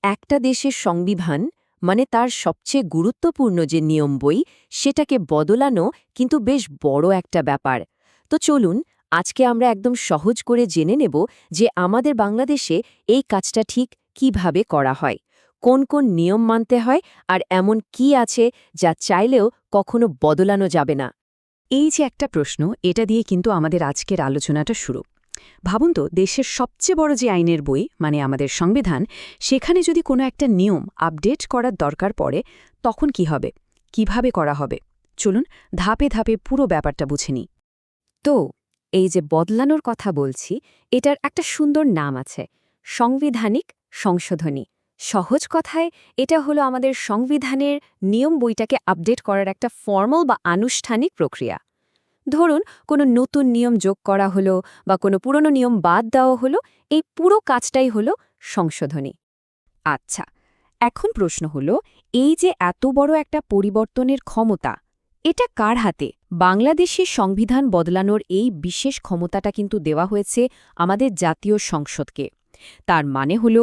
একটা দেশের সংবিধান মানে তার সবচেয়ে গুরুত্বপূর্ণ যে নিয়ম বই সেটাকে বদলানো কিন্তু বেশ বড় একটা ব্যাপার। তো চলুন আজকে আমরা একদম সহজ করে জেনে নেব যে আমাদের বাংলাদেশে এই কাজটা ঠিক কিভাবে করা হয়, কোন কোন নিয়ম মানতে হয় আর এমন কি আছে যা চাইলেও কখনো বদলানো যাবে না। এই যে একটা প্রশ্ন, এটা দিয়ে কিন্তু আমাদের আজকের আলোচনাটা শুরু। ভাবুন তো, দেশের সবচেয়ে বড় যে আইনের বই মানে আমাদের সংবিধান, সেখানে যদি কোনো একটা নিয়ম আপডেট করার দরকার পড়ে, তখন কি হবে, কিভাবে করা হবে? চলুন ধাপে ধাপে পুরো ব্যাপারটা বুঝে নিই। তো এই যে বদলানোর কথা বলছি, এটার একটা সুন্দর নাম আছে, সাংবিধানিক সংশোধনী। সহজ কথায় এটা হলো আমাদের সংবিধানের নিয়ম বইটাকে আপডেট করার একটা ফর্মাল বা আনুষ্ঠানিক প্রক্রিয়া। ধরুন কোনো নতুন নিয়ম যোগ করা হলো বা কোনো পুরনো নিয়ম বাদ দেওয়া হলো, এই পুরো কাজটাই হলো সংশোধনী। আচ্ছা, এখন প্রশ্ন হলো, এই যে এত বড় একটা পরিবর্তনের ক্ষমতা, এটা কার হাতে? বাংলাদেশের সংবিধান বদলানোর এই বিশেষ ক্ষমতাটা কিন্তু দেওয়া হয়েছে আমাদের জাতীয় সংসদকে। তার মানে হল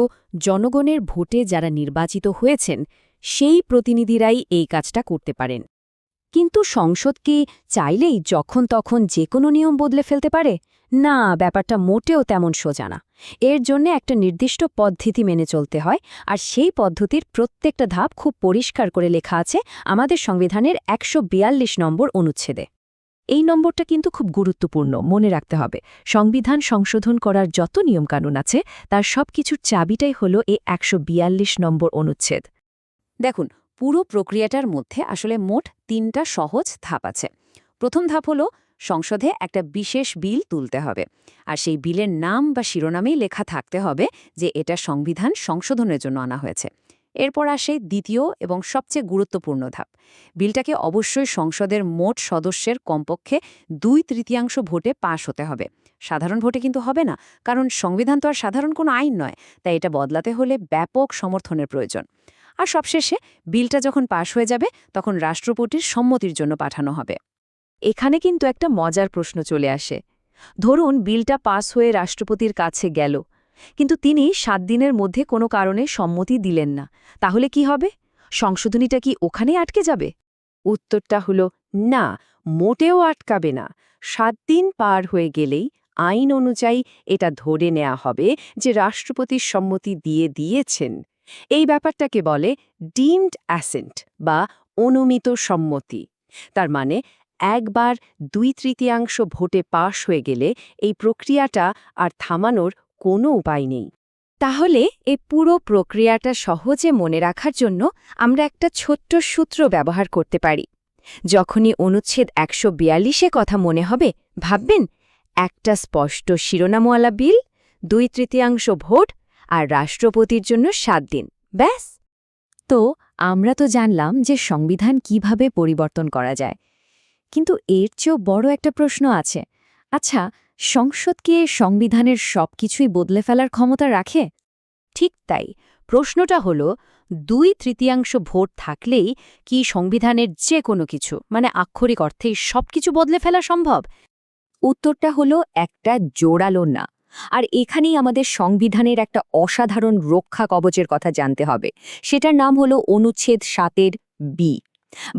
জনগণের ভোটে যারা নির্বাচিত হয়েছেন সেই প্রতিনিধিরাই এই কাজটা করতে পারেন। কিন্তু সংসদ কি চাইলেই যখন তখন যে কোনো নিয়ম বদলে ফেলতে পারে? না, ব্যাপারটা মোটেও তেমন সোজা না। এর জন্য একটা নির্দিষ্ট পদ্ধতি মেনে চলতে হয়, আর সেই পদ্ধতির প্রত্যেকটা ধাপ খুব পরিষ্কার করে লেখা আছে আমাদের সংবিধানের ১৪২ নম্বর অনুচ্ছেদে। এই নম্বরটা কিন্তু খুব গুরুত্বপূর্ণ, মনে রাখতে হবে। সংবিধান সংশোধন করার যত নিয়মকানুন আছে তার সবকিছুর চাবিটাই হলো এই ১৪২ নম্বর অনুচ্ছেদ। দেখুন, পুরো প্রক্রিয়াটার মধ্যে আসলে মোট ৩টা সহজ ধাপ আছে। প্রথম ধাপ হলো সংসদে একটা বিশেষ বিল তুলতে হবে, আর সেই বিলের নাম বা শিরোনামেই লেখা থাকতে হবে যে এটা সংবিধান সংশোধনের জন্য আনা হয়েছে। এরপর আসে দ্বিতীয় এবং সবচেয়ে গুরুত্বপূর্ণ ধাপ। বিলটাকে অবশ্যই সংসদের মোট সদস্যের কমপক্ষে ২/৩ ভোটে পাশ হতে হবে। সাধারণ ভোটে কিন্তু হবে না, কারণ সংবিধান তো আর সাধারণ কোনো আইন নয়, তাই এটা বদলাতে হলে ব্যাপক সমর্থনের প্রয়োজন। আর সবশেষে বিলটা যখন পাশ হয়ে যাবে তখন রাষ্ট্রপতির সম্মতির জন্য পাঠানো হবে। এখানে কিন্তু একটা মজার প্রশ্ন চলে আসে। ধরুন বিলটা পাস হয়ে রাষ্ট্রপতির কাছে গেল, কিন্তু তিনি ৭ দিনের মধ্যে কোনো কারণে সম্মতি দিলেন না, তাহলে কি হবে? সংশোধনীটা কি ওখানেই আটকে যাবে? উত্তরটা হলো না, মোটেও আটকাবে না। ৭ দিন পার হয়ে গেলেই আইন অনুযায়ী এটা ধরে নেওয়া হবে যে রাষ্ট্রপতির সম্মতি দিয়েছেন। এই ব্যাপারটাকে বলে ডিমড অ্যাসেন্ট বা অনুমিত সম্মতি। তার মানে একবার ২/৩ ভোটে পাশ হয়ে গেলে এই প্রক্রিয়াটা আর থামানোর কোনো উপায় নেই। তাহলে এই পুরো প্রক্রিয়াটা সহজে মনে রাখার জন্য আমরা একটা ছোট্ট সূত্র ব্যবহার করতে পারি। যখনই অনুচ্ছেদ ১৪২ কথা মনে হবে, ভাববেন একটা স্পষ্ট শিরোনামওয়ালা বিল, ২/৩ ভোট আর রাষ্ট্রপতির জন্য ৭ দিন, ব্যাস। তো আমরা তো জানলাম যে সংবিধান কিভাবে পরিবর্তন করা যায়, কিন্তু এর চেয়েও বড় একটা প্রশ্ন আছে। আচ্ছা, সংসদ কি সংবিধানের সবকিছুই বদলে ফেলার ক্ষমতা রাখে? ঠিক তাই। প্রশ্নটা হলো, ২/৩ ভোট থাকলেই কি সংবিধানের যে কোনো কিছু মানে আক্ষরিক অর্থেই সবকিছু বদলে ফেলা সম্ভব? উত্তরটা হলো একটা জোরালো না। আর এখানেই আমাদের সংবিধানের একটা অসাধারণ রক্ষা কবচের কথা জানতে হবে। সেটার নাম হলো অনুচ্ছেদ ৭-এর বি।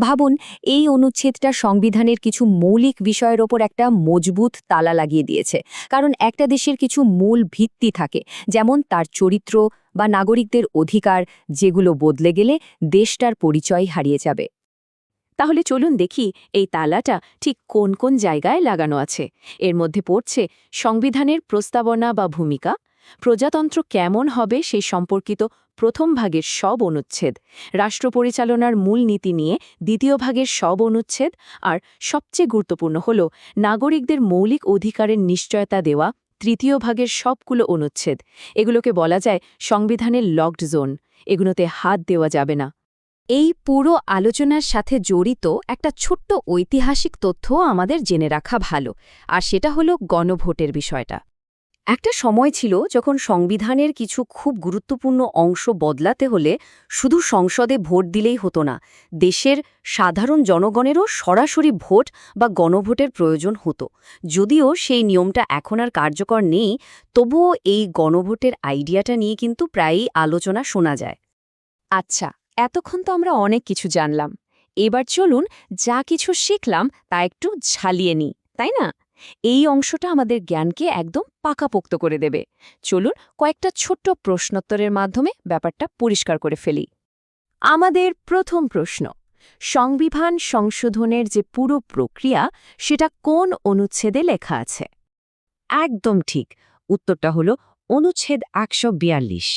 ভাবুন, এই অনুচ্ছেদটা সংবিধানের কিছু মৌলিক বিষয়ের ওপর একটা মজবুত তালা লাগিয়ে দিয়েছে। কারণ একটা দেশের কিছু মূল ভিত্তি থাকে, যেমন তার চরিত্র বা নাগরিকদের অধিকার, যেগুলো বদলে গেলে দেশটার পরিচয় হারিয়ে যাবে। তাহলে চলুন দেখি এই তালাটা ঠিক কোন কোন জায়গায় লাগানো আছে। এর মধ্যে পড়ছে সংবিধানের প্রস্তাবনা বা ভূমিকা, প্রজাতন্ত্র কেমন হবে সেই সম্পর্কিত প্রথম ভাগের সব অনুচ্ছেদ, রাষ্ট্র পরিচালনার মূল নীতি নিয়ে দ্বিতীয় ভাগের সব অনুচ্ছেদ, আর সবচেয়ে গুরুত্বপূর্ণ হল নাগরিকদের মৌলিক অধিকারের নিশ্চয়তা দেওয়া তৃতীয় ভাগের সবগুলো অনুচ্ছেদ। এগুলোকে বলা যায় সংবিধানের লকড জোন, এগুলোতে হাত দেওয়া যাবে না। এই পুরো আলোচনার সাথে জড়িত একটা ছোট্ট ঐতিহাসিক তথ্য আমাদের জেনে রাখা ভালো, আর সেটা হলো গণভোটের বিষয়টা। একটা সময় ছিল যখন সংবিধানের কিছু খুব গুরুত্বপূর্ণ অংশ বদলাতে হলে শুধু সংসদে ভোট দিলেই হতো না, দেশের সাধারণ জনগণেরও সরাসরি ভোট বা গণভোটের প্রয়োজন হতো। যদিও সেই নিয়মটা এখন আর কার্যকর নেই, তবুও এই গণভোটের আইডিয়াটা নিয়ে কিন্তু প্রায়ই আলোচনা শোনা যায়। আচ্ছা, এতক্ষণ তো আমরা অনেক কিছু জানলাম। এবার চলুন যা কিছু শিখলাম তা একটু ঝালিয়ে নিই, তাই না? এই অংশটা আমাদের জ্ঞানকে একদম পাকাপোক্ত করে দেবে। চলুন কয়েকটা ছোট্ট প্রশ্নোত্তরের মাধ্যমে ব্যাপারটা পরিষ্কার করে ফেলি। আমাদের প্রথম প্রশ্ন, সংবিধান সংশোধনের যে পুরো প্রক্রিয়া সেটা কোন অনুচ্ছেদে লেখা আছে? একদম ঠিক, উত্তরটা হলো অনুচ্ছেদ ১৪২।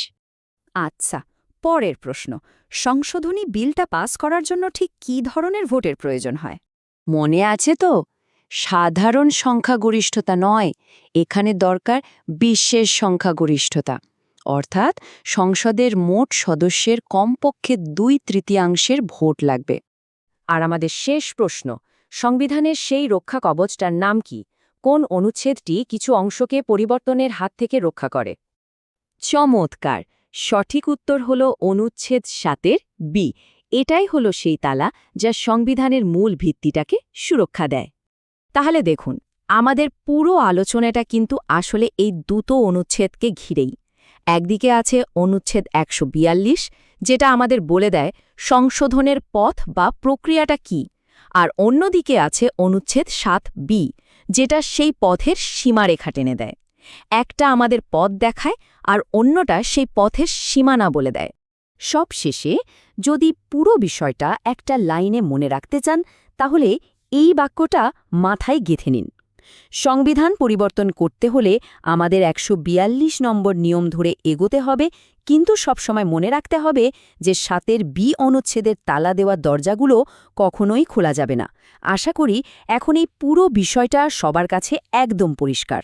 আচ্ছা, পরের প্রশ্ন, সংশোধনী বিলটা পাস করার জন্য ঠিক কী ধরনের ভোটের প্রয়োজন হয়? মনে আছে তো? সাধারণ সংখ্যাগরিষ্ঠতা নয়, এখানে দরকার বিশেষ সংখ্যাগরিষ্ঠতা। অর্থাৎ সংসদের মোট সদস্যের কমপক্ষে ২/৩ ভোট লাগবে। আর আমাদের শেষ প্রশ্ন, সংবিধানের সেই রক্ষা কবচটার নাম কি? কোন অনুচ্ছেদটি কিছু অংশকে পরিবর্তনের হাত থেকে রক্ষা করে? চমৎকার! সঠিক উত্তর হল অনুচ্ছেদ ৭-এর বি। এটাই হলো সেই তালা যা সংবিধানের মূল ভিত্তিটাকে সুরক্ষা দেয়। তাহলে দেখুন, আমাদের পুরো আলোচনাটা কিন্তু আসলে এই দুটো অনুচ্ছেদকে ঘিরেই। একদিকে আছে অনুচ্ছেদ ১৪২, যেটা আমাদের বলে দেয় সংশোধনের পথ বা প্রক্রিয়াটা কি, আর অন্যদিকে আছে অনুচ্ছেদ ৭বি, যেটা সেই পথের সীমারেখা টেনে দেয়। একটা আমাদের পথ দেখায় আর অন্যটা সেই পথের সীমানা বলে দেয়। সবশেষে যদি পুরো বিষয়টা একটা লাইনে মনে রাখতে চান, তাহলে এই বাক্যটা মাথায় গেঁথে নিন। সংবিধান পরিবর্তন করতে হলে আমাদের ১৪২ নম্বর নিয়ম ধরে এগোতে হবে, কিন্তু সবসময় মনে রাখতে হবে যে ৭-এর বি অনুচ্ছেদের তালা দেওয়া দরজাগুলো কখনোই খোলা যাবে না। আশা করি এখন এই পুরো বিষয়টা সবার কাছে একদম পরিষ্কার।